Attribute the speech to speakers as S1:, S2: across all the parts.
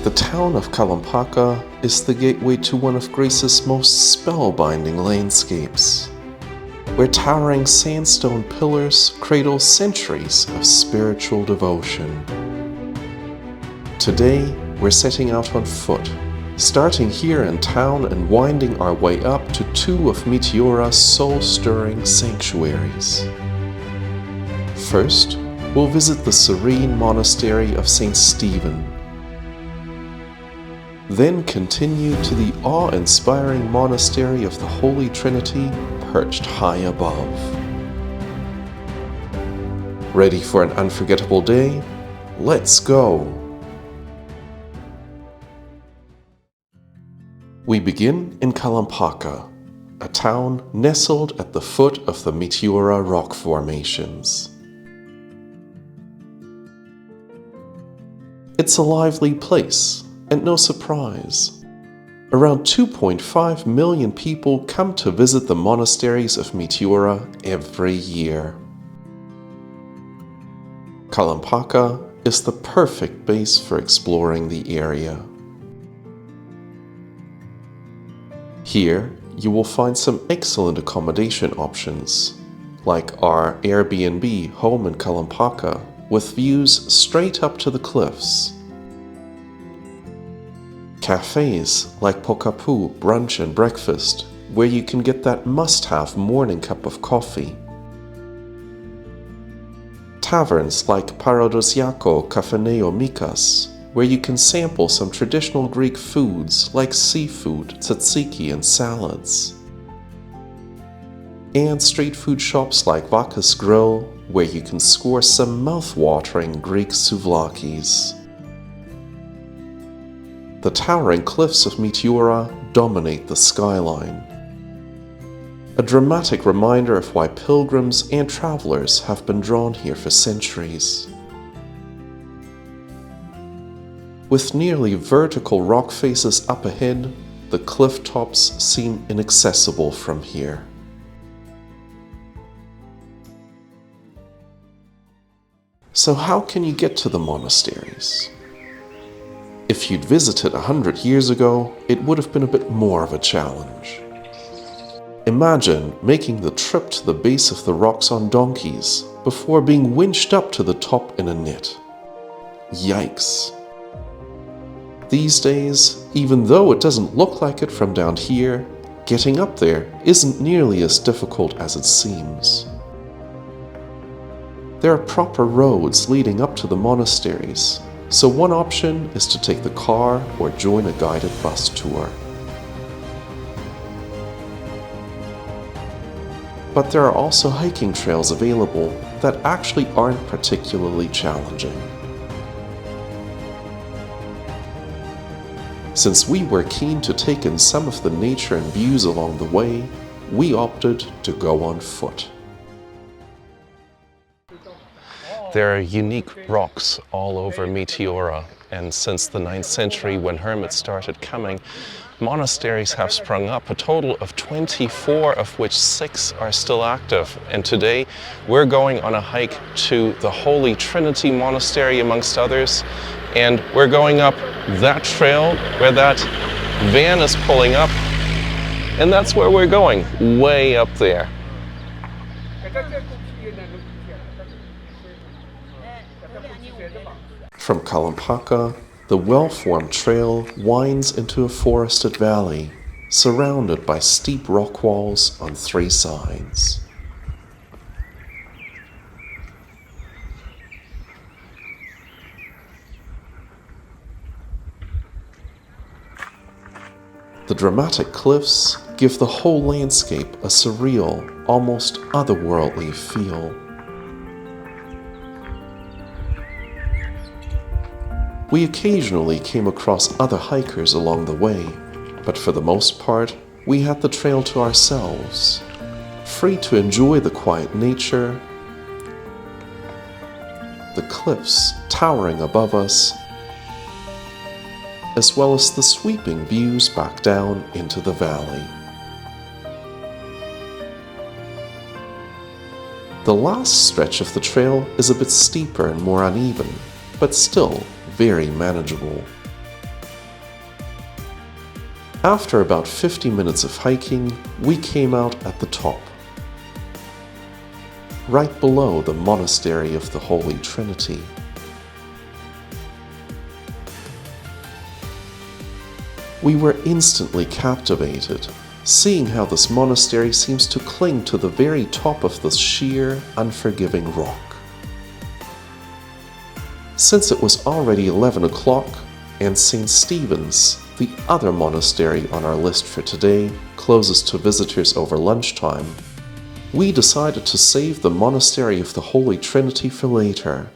S1: The town of Kalampaka is the gateway to one of Greece's most spellbinding landscapes, where towering sandstone pillars cradle centuries of spiritual devotion. Today, we're setting out on foot, starting here in town and winding our way up to two of Meteora's soul-stirring sanctuaries. First, we'll visit the serene Monastery of St Stephen, then continue to the awe-inspiring Monastery of the Holy Trinity, perched high above. Ready for an unforgettable day? Let's go! We begin in Kalampaka, a town nestled at the foot of the Meteora rock formations. It's a lively place, and no surprise. Around 2.5 million people come to visit the monasteries of Meteora every year. Kalampaka is the perfect base for exploring the area. Here, you will find some excellent accommodation options, like our Airbnb home in Kalampaka, with views straight up to the cliffs. Cafés like Pokapu brunch and breakfast, where you can get that must-have morning cup of coffee. Taverns like Paradosiako Kafeneo Mikas, where you can sample some traditional Greek foods like seafood, tzatziki and salads. And street food shops like Vaka's Grill, where you can score some mouth-watering Greek souvlakis. The towering cliffs of Meteora dominate the skyline, a dramatic reminder of why pilgrims and travelers have been drawn here for centuries. With nearly vertical rock faces up ahead, the cliff tops seem inaccessible from here. So how can you get to the monasteries? If you'd visited 100 years ago, it would have been a bit more of a challenge. Imagine making the trip to the base of the rocks on donkeys before being winched up to the top in a net. Yikes! These days, even though it doesn't look like it from down here, getting up there isn't nearly as difficult as it seems. There are proper roads leading up to the monasteries, so one option is to take the car or join a guided bus tour. But there are also hiking trails available that actually aren't particularly challenging. Since we were keen to take in some of the nature and views along the way, we opted to go on foot. There are unique rocks all over Meteora, and since the 9th century when hermits started coming, monasteries have sprung up, a total of 24, of which 6 are still active. And today we're going on a hike to the Holy Trinity Monastery, amongst others, and we're going up that trail where that van is pulling up, and that's where we're going, way up there. From Kalampaka, the well-formed trail winds into a forested valley, surrounded by steep rock walls on 3 sides. The dramatic cliffs give the whole landscape a surreal, almost otherworldly feel. We occasionally came across other hikers along the way, but for the most part, we had the trail to ourselves, free to enjoy the quiet nature, the cliffs towering above us, as well as the sweeping views back down into the valley. The last stretch of the trail is a bit steeper and more uneven, but still very manageable. After about 50 minutes of hiking, we came out at the top, right below the Monastery of the Holy Trinity. We were instantly captivated, seeing how this monastery seems to cling to the very top of this sheer, unforgiving rock. Since it was already 11 o'clock, and St. Stephen's, the other monastery on our list for today, closes to visitors over lunchtime, we decided to save the Monastery of the Holy Trinity for later,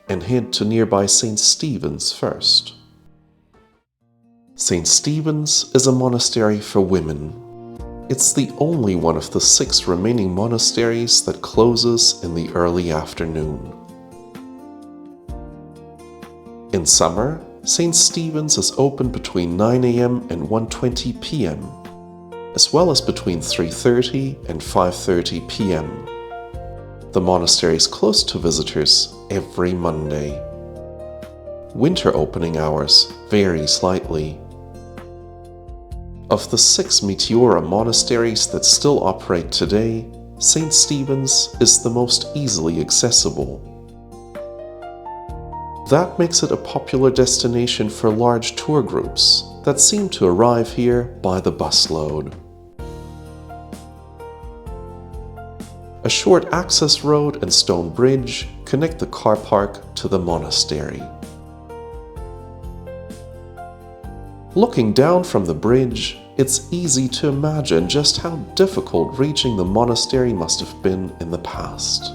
S1: and head to nearby St. Stephen's first. St. Stephen's is a monastery for women. It's the only one of the 6 remaining monasteries that closes in the early afternoon. In summer, St. Stephen's is open between 9 a.m. and 1:20 p.m., as well as between 3:30 and 5:30 p.m. The monastery is closed to visitors every Monday. Winter opening hours vary slightly. Of the 6 Meteora monasteries that still operate today, St. Stephen's is the most easily accessible. That makes it a popular destination for large tour groups that seem to arrive here by the busload. A short access road and stone bridge connect the car park to the monastery. Looking down from the bridge, it's easy to imagine just how difficult reaching the monastery must have been in the past.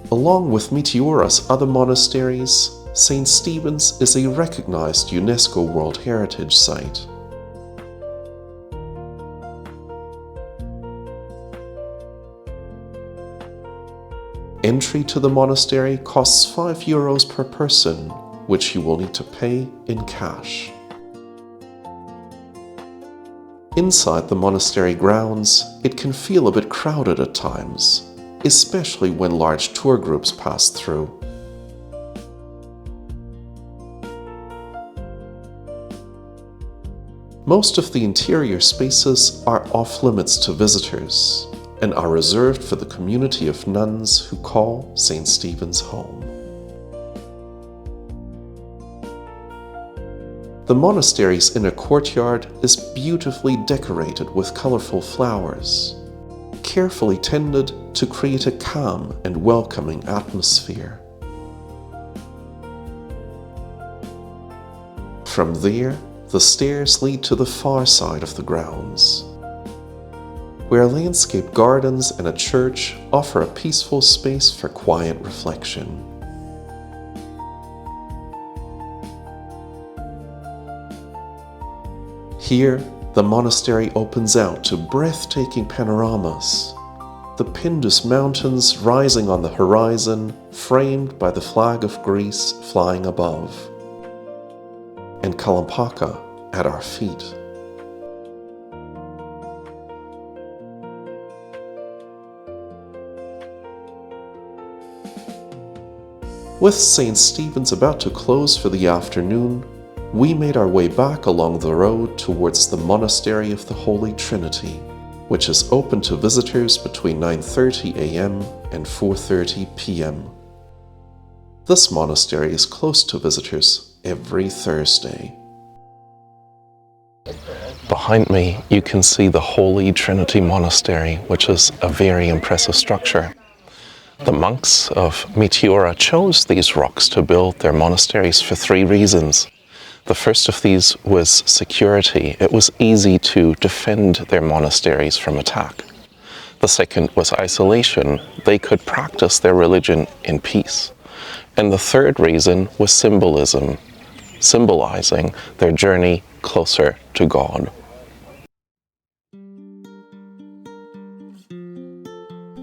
S1: Along with Meteora's other monasteries, St. Stephen's is a recognized UNESCO World Heritage Site. Entry to the monastery costs €5 per person, which you will need to pay in cash. Inside the monastery grounds, it can feel a bit crowded at times, especially when large tour groups pass through. Most of the interior spaces are off-limits to visitors and are reserved for the community of nuns who call St. Stephen's home. The monastery's inner courtyard is beautifully decorated with colorful flowers, carefully tended to create a calm and welcoming atmosphere. From there, the stairs lead to the far side of the grounds, where landscaped gardens and a church offer a peaceful space for quiet reflection. Here, the monastery opens out to breathtaking panoramas. The Pindus Mountains rising on the horizon, framed by the flag of Greece flying above, and Kalampaka at our feet. With St. Stephen's about to close for the afternoon, we made our way back along the road towards the Monastery of the Holy Trinity, which is open to visitors between 9:30 a.m. and 4:30 p.m. This monastery is close to visitors every Thursday. Behind me, you can see the Holy Trinity Monastery, which is a very impressive structure. The monks of Meteora chose these rocks to build their monasteries for 3 reasons. The first of these was security. It was easy to defend their monasteries from attack. The second was isolation. They could practice their religion in peace. And the third reason was symbolism, symbolizing their journey closer to God.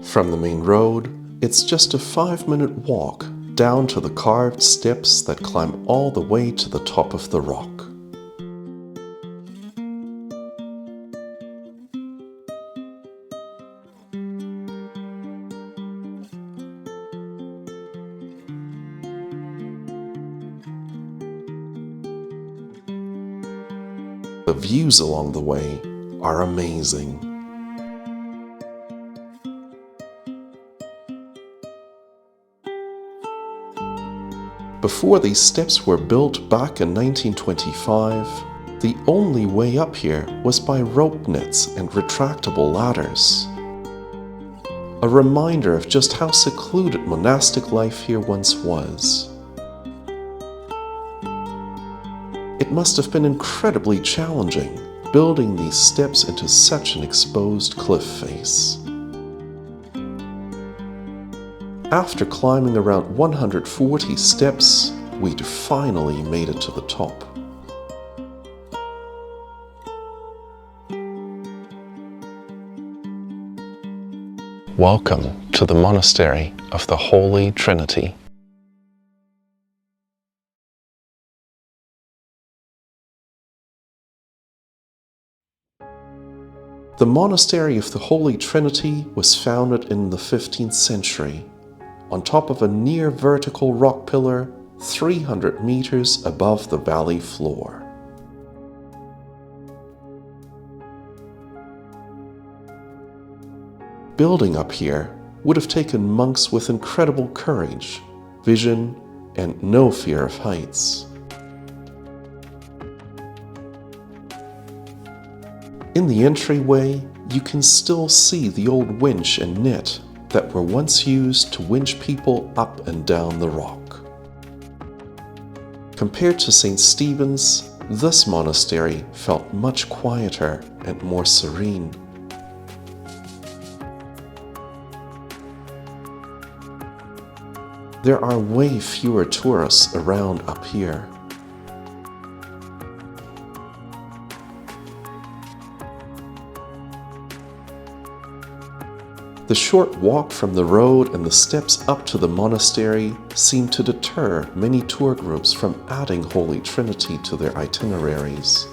S1: From the main road, it's just a 5-minute walk down to the carved steps that climb all the way to the top of the rock. The views along the way are amazing. Before these steps were built back in 1925, the only way up here was by rope nets and retractable ladders. A reminder of just how secluded monastic life here once was. It must have been incredibly challenging building these steps into such an exposed cliff face. After climbing around 140 steps, we'd finally made it to the top. Welcome to the Monastery of the Holy Trinity. The Monastery of the Holy Trinity was founded in the 15th century on top of a near vertical rock pillar 300 meters above the valley floor. Building up here would have taken monks with incredible courage, vision, and no fear of heights. In the entryway, you can still see the old winch and net that were once used to winch people up and down the rock. Compared to St. Stephen's, this monastery felt much quieter and more serene. There are way fewer tourists around up here. The short walk from the road and the steps up to the monastery seem to deter many tour groups from adding Holy Trinity to their itineraries.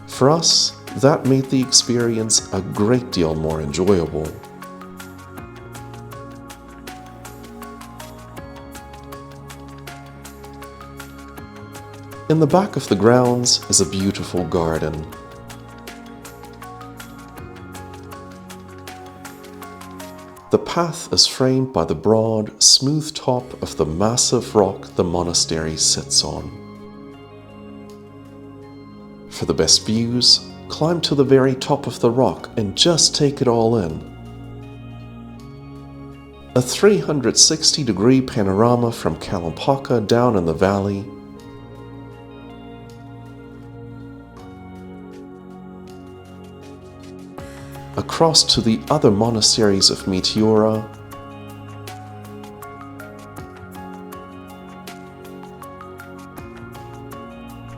S1: For us, that made the experience a great deal more enjoyable. In the back of the grounds is a beautiful garden. The path is framed by the broad, smooth top of the massive rock the monastery sits on. For the best views, climb to the very top of the rock and just take it all in. A 360-degree panorama from Kalampaka down in the valley, across to the other monasteries of Meteora,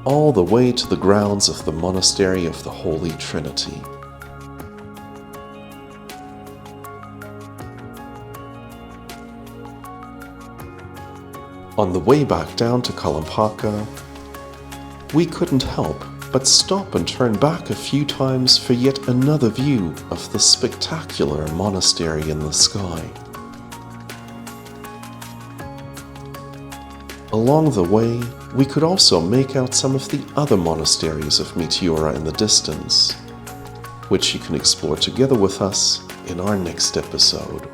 S1: all the way to the grounds of the Monastery of the Holy Trinity. On the way back down to Kalampaka, we couldn't help but stop and turn back a few times for yet another view of the spectacular monastery in the sky. Along the way, we could also make out some of the other monasteries of Meteora in the distance, which you can explore together with us in our next episode.